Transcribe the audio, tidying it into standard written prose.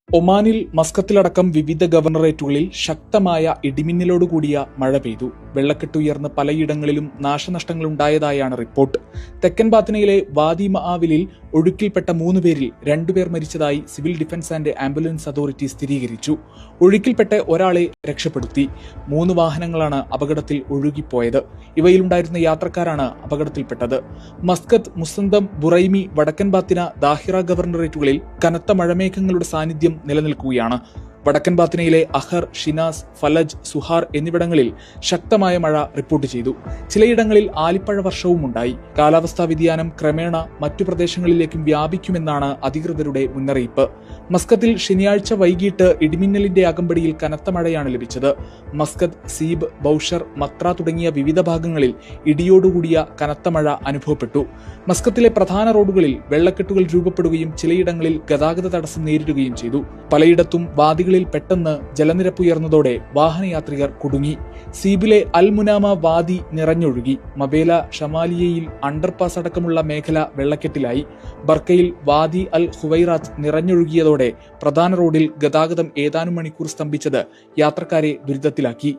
ഒമാനിൽ മസ്കത്തിലടക്കം വിവിധ ഗവർണറേറ്റുകളിൽ ശക്തമായ ഇടിമിന്നലോടുകൂടിയ മഴ പെയ്തു. വെള്ളക്കെട്ടുയർന്ന് പലയിടങ്ങളിലും നാശനഷ്ടങ്ങളുണ്ടായതായാണ് റിപ്പോർട്ട്. തെക്കൻ ബാത്തിനയിലെ വാദി മആവിലിൽ ഒഴുക്കിൽപ്പെട്ട 3 പേരിൽ 2 പേർ മരിച്ചതായി civil defence and ambulance authority സ്ഥിരീകരിച്ചു. ഒഴുക്കിൽപ്പെട്ട് ഒരാളെ രക്ഷപ്പെടുത്തി. 3 വാഹനങ്ങളാണ് അപകടത്തിൽ ഒഴുകിപ്പോയത്. ഇവയിലുണ്ടായിരുന്ന യാത്രക്കാരാണ് അപകടത്തിൽപ്പെട്ടത്. മസ്കത്ത്, മുസന്തം, ബുറൈമി, വടക്കൻ ബാത്തിന, ദാഹിറ ഗവർണറേറ്റുകളിൽ കനത്ത മഴമേഘങ്ങളുടെ സാന്നിധ്യം നിലനിൽക്കുകയാണ്. വടക്കൻ ബാത്തിനയിലെ അഹർ, ഷിനാസ്, ഫലജ്, സുഹാർ എന്നിവിടങ്ങളിൽ ശക്തമായ മഴ റിപ്പോർട്ട് ചെയ്തു. ചിലയിടങ്ങളിൽ ആലിപ്പഴ വർഷവും ഉണ്ടായി. കാലാവസ്ഥാ വ്യതിയാനം ക്രമേണ മറ്റു പ്രദേശങ്ങളിലേക്കും വ്യാപിക്കുമെന്നാണ് അധികൃതരുടെ മുന്നറിയിപ്പ്. മസ്കത്തിൽ ശനിയാഴ്ച വൈകിട്ട് ഇടിമിന്നലിന്റെ അകമ്പടിയിൽ കനത്ത മഴയാണ് ലഭിച്ചത്. മസ്കത്ത്, സീബ്, ബൌഷർ, മത്ര തുടങ്ങിയ വിവിധ ഭാഗങ്ങളിൽ ഇടിയോടുകൂടിയ കനത്ത മഴ അനുഭവപ്പെട്ടു. മസ്കത്തിലെ പ്രധാന റോഡുകളിൽ വെള്ളക്കെട്ടുകൾ രൂപപ്പെടുകയും ചിലയിടങ്ങളിൽ ഗതാഗത തടസ്സം നേരിടുകയും ചെയ്തു. പലയിടത്തും വാദികളിൽ പെട്ടെന്ന് ജലനിരപ്പ് ഉയർന്നതോടെ വാഹനയാത്രികർ കുടുങ്ങി. സീബിലെ അൽ മുനാമ വാദി നിറഞ്ഞൊഴുകി. മബേല, ഷമാലിയയിൽ അണ്ടർപാസ് അടക്കമുള്ള മേഖല വെള്ളക്കെട്ടിലായി. ബർക്കയിൽ വാദി അൽ ഹുവൈറാത്ത് നിറഞ്ഞൊഴുകിയതോടെ പ്രധാന റോഡിൽ ഗതാഗതം ഏതാനും മണിക്കൂർ സ്തംഭിച്ചത് യാത്രക്കാരെ ദുരിതത്തിലാക്കി.